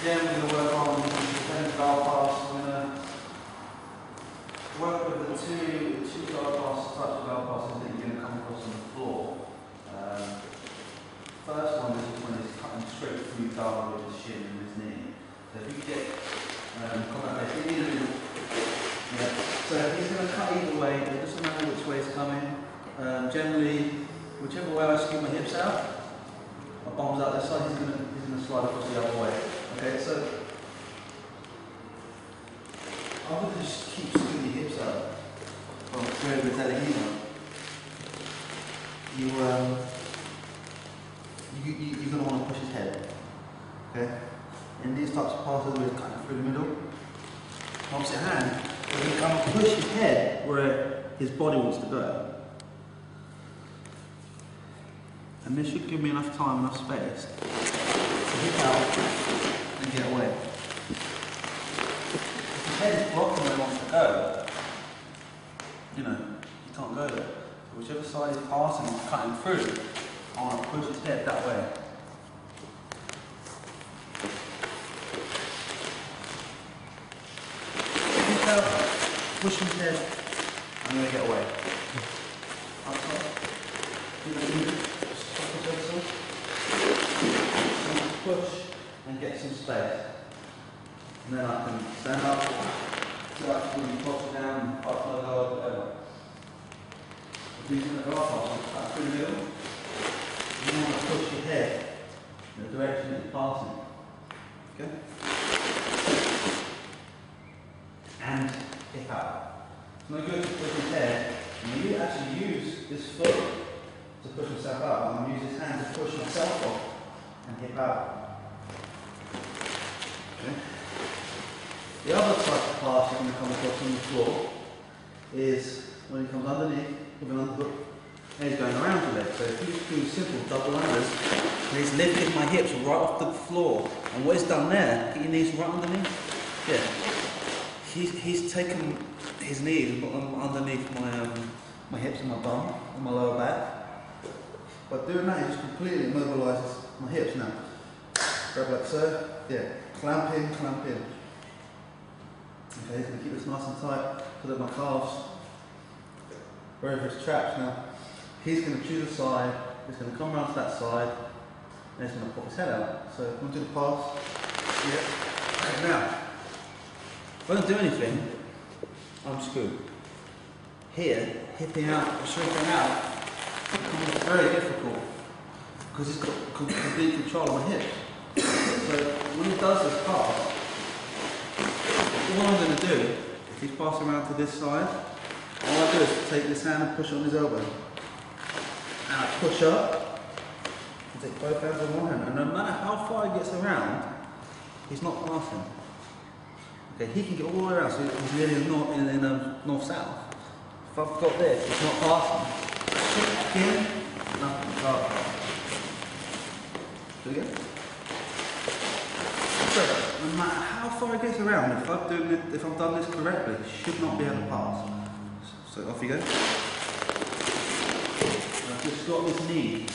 Again, we're going to work on the same guard pass. We're going to work with the two guard passes, types of guard passes that you're going to come across on the floor. First one is when he's cutting straight through guard with his shin and his knee. So if you get combat base, yeah. So he's going to cut either way. It doesn't matter which way it's coming. Generally, whichever way I scoop my hips out, my bomb's out this side. He's going to slide across the other way. Okay, so I would just keep scooting your hips out. Well, it's very good telling you're going to want to push his head. Okay? In these types of passes where he's cutting through the middle, opposite hand, you come and push his head where his body wants to go. And this should give me enough time, enough space to hit out and get away. If his head is blocking where he wants to go, you can't go there. So whichever side he's passing or cutting through, I want to push his head that way. Hit out, push his head, I'm going to get away. Push and get some space. And then I can stand up, sit up, put your posture down, up my guard, whatever. If using the guard pass, up through the middle, you want to push your head in the direction that you're passing. Okay? And hip out. It's no good to push his head, and you actually use this foot to push himself out. I'm going to use this hand to push myself off and hip out. Okay. The other type of pass you're going to come across on the floor is when he comes underneath with an underhook and he's going around the leg. So if you just do simple double unders, and he's lifting my hips right off the floor, and what he's done there, get your knees right underneath. Yeah. He's taken his knees and put them underneath my hips and my bum and my lower back. By doing that, he just completely immobilises my hips now. Grab like so, yeah, clamp in, clamp in. Okay, he's going to keep this nice and tight so that my calves, wherever it's trapped now, he's going to choose a side, he's going to come around to that side, and he's going to pop his head out. So, I'm going to do the pass, yeah. Okay, now, if I don't do anything, I'm screwed. Here, hipping out, shrinking out, it's very difficult because he's got complete control of my hips. So when he does this pass, what I'm going to do, if he's passing around to this side, all I do is take this hand and push on his elbow. And I push up, and take both hands on one hand, and no matter how far he gets around, he's not passing. Okay, he can get all the way around, so he's nearly in north-south. If I've got this, it's not passing. Again, nothing, guard. Do it again. So, no matter how far it gets around, if I've done this correctly, it should not be able to pass. So off you go. I've just got this knee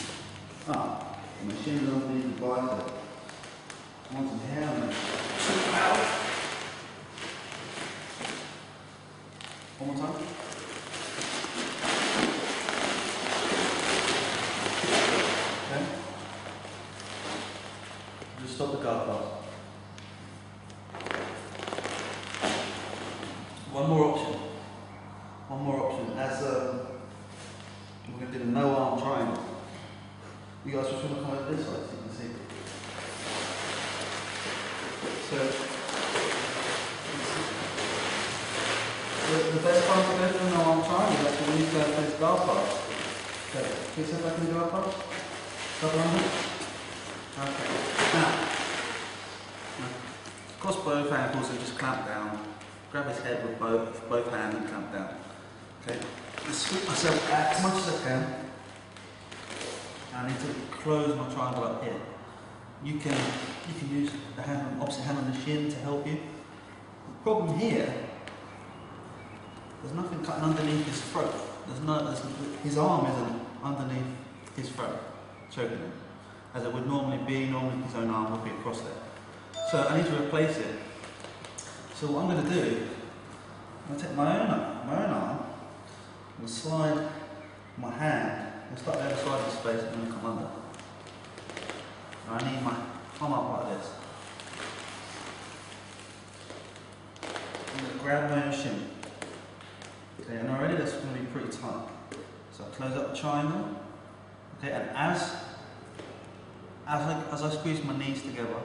up, and my shin's underneath the bicep. I want some hair on it. Out. One more time. Just stop the guard pass. One more option. One more option. As we're going to do the no arm triangle. You guys just want to come over this side so you can see. So the best part to go for the no arm triangle is actually when you go for this guard pass. Okay. Can you step back in the guard pass? Double under. Okay. Now, cross both ankles and just clamp down. Grab his head with both hands and clamp down. Okay. I scoop myself back as much as I can. I need to close my triangle up here. You can use the opposite hand on the shin to help you. The problem here, there's nothing cutting underneath his throat. His arm isn't underneath his throat, choking him. As it would normally be, normally his own arm would be across there. So I need to replace it. So what I'm going to do, I'm going to take my own arm and slide my hand, and start the other side of the space and then come under. And I need my arm up like this. I'm going to grab my own shin. Okay, and already that's going to be pretty tight. So I close up the triangle. Okay, and as I squeeze my knees together,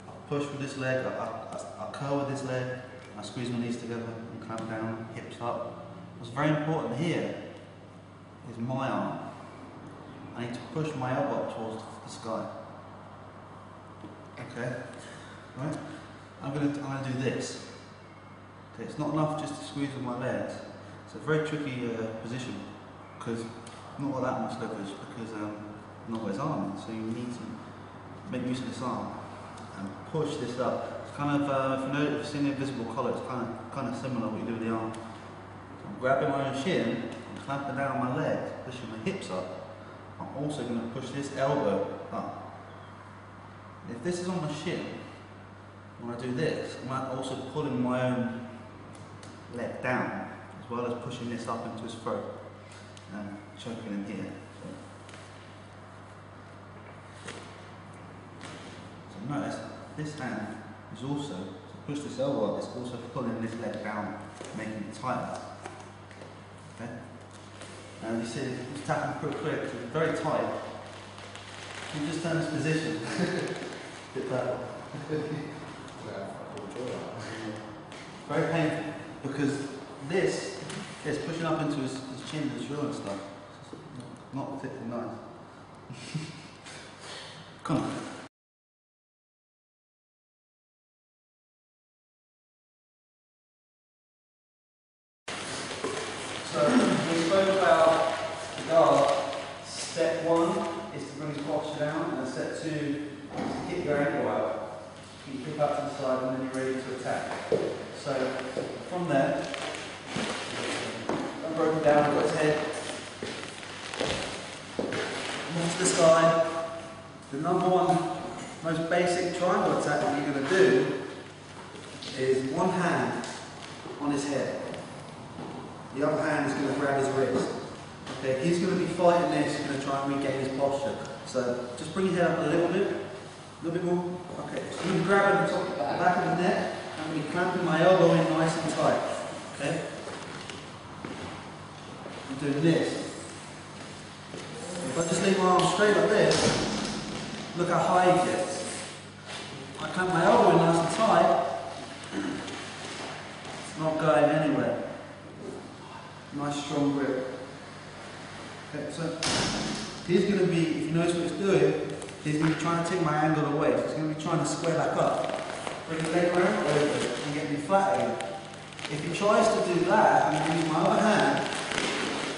I push with this leg, I curl with this leg, I squeeze my knees together and clamp down, hips up. What's very important here is my arm. I need to push my elbow up towards the sky. Okay, right? I'm gonna do this. Okay, it's not enough just to squeeze with my legs. It's a very tricky position because I've not got that much leverage because I've not got his arm in, so you need to make use of this arm and push this up. It's kind of, if you've seen the invisible collar, it's kind of similar what you do with the arm. So I'm grabbing my own shin and clamping down on my legs, pushing my hips up. I'm also going to push this elbow up. If this is on my shin, when I do this, I'm also pulling my own leg down, as well as pushing this up into his throat and choking him here. So notice this hand is also, to push this elbow up, it's also pulling this leg down, making it tighter. Okay? And you see it's tapping pretty quick, so it's very tight. You just turn this position. Bit better. Very painful because this is pushing up into his chin and jaw and stuff. It's not particularly nice. Come on. So we spoke about the guard. Step 1 is to bring his posture down, and step 2 is to kick your ankle out. You kick up to the side and then you're ready to attack. So from there, I've broken down, I've got his head. Move to the side. The number one, most basic triangle attack that you're going to do is one hand on his head. The other hand is going to grab his wrist. Okay, he's going to be fighting this, he's going to try and regain his posture. So just bring your head up a little bit more. Okay, so I'm grabbing the back of the neck, I'm going to be clamping my elbow in nice and tight. Okay? I'm doing this. If I just leave my arm straight like this, look how high he gets. I clamp my elbow in nice and tight, it's not going anywhere. Nice strong grip. Okay, so he's going to be, if you notice what he's doing, he's going to be trying to take my angle away. So he's going to be trying to square back up. Bring the leg around over and get me flat again. If he tries to do that, I'm going to use my other hand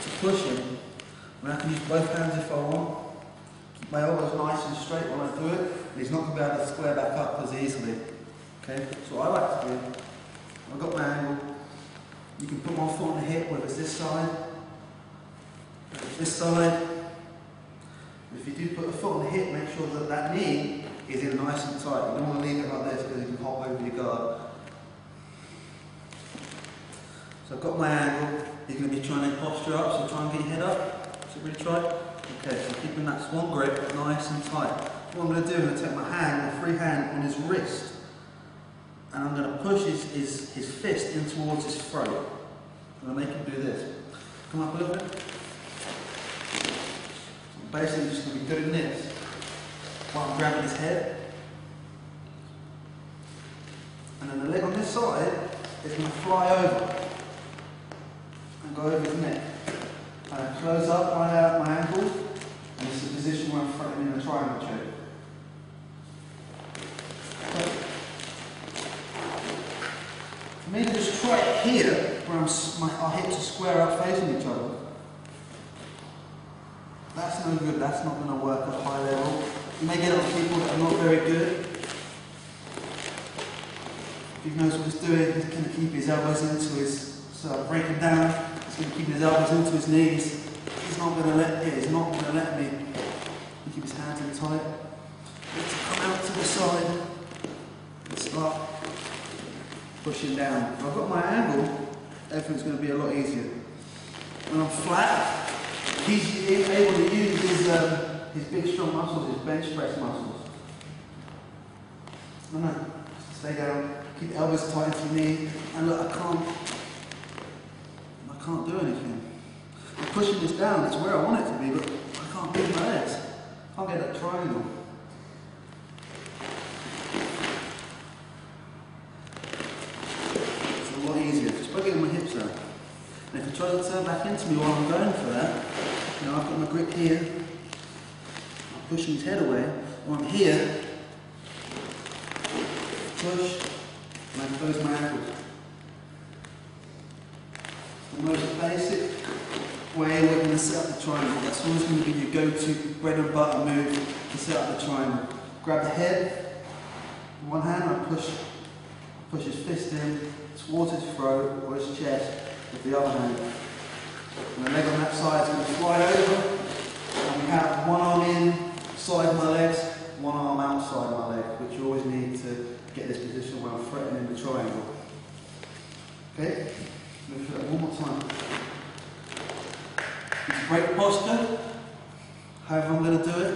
to push him. And I can use both hands if I want. Keep my elbows nice and straight when I do it. And he's not going to be able to square back up as easily. Okay, so what I like to do, I've got my angle. You can put my foot on the hip, whether it's this side, whether it's this side. If you do put a foot on the hip, make sure that that knee is in nice and tight. You don't want to leave it like this because you can hop over your guard. So I've got my angle. You're going to be trying to posture up, so try and get your head up. So really try. Okay, so keeping that swan grip nice and tight. What I'm going to do, I'm going to take my hand, my free hand, on his wrist. And I'm going to push his fist in towards his throat. I'm going to make him do this. Come up a little bit. So basically just going to be doing this while I'm grabbing his head. And then the leg on this side is going to fly over and go over his neck. And I close up my ankle, and it's the position where I'm fronting in a triangle choke. For me to just try it here, where our hips are square up facing each other, that's no good, that's not going to work at a high level. You may get other people that are not very good. If you notice what he's doing, he's going to keep his elbows into his, so breaking down, he's going to keep his elbows into his knees. He's not going to let me keep his hands in tight. Let's come out to the side. pushing down. If I've got my angle, everything's going to be a lot easier. When I'm flat, he's able to use his big strong muscles, his bench press muscles. No, stay down, keep the elbows tight to your knee, and look, I can't do anything. I'm pushing this down, it's where I want it to be, but I can't move my legs. I can't get that triangle. It's a lot easier, just by getting my hips out. And if he tries to turn back into me while I'm going for that, you know, I've got my grip here, I'm pushing his head away, or I'm here, push, and I close my ankles. The most basic way we're going to set up the triangle. That's always going to be your go-to bread and butter move to set up the triangle. Grab the head, with one hand I push his fist in towards his throat or his chest with the other hand. And the leg on that side is going to slide over, and we have one arm inside my legs, one arm outside my leg, which you always need to get this position where I'm threatening the triangle. Okay? Move through that one more time. It's break posture, however I'm going to do it.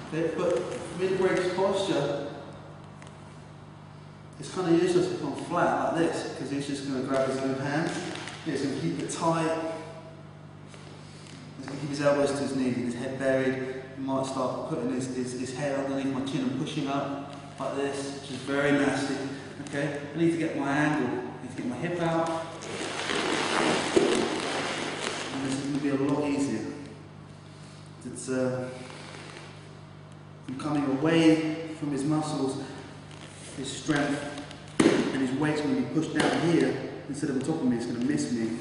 Okay, but mid-break posture, it's kind of useless if I'm flat like this, because he's just going to grab his own hand. He's going to keep it tight. He's going to keep his elbows to his knees and his head buried. He might start putting his head underneath my chin and pushing up like this, which is very nasty. Okay, I need to get my angle. I need to get my hip out. And this is going to be a lot easier. It's I'm coming away from his muscles, his strength, and his weight's going to be pushed down here instead of on top of me. It's going to miss me.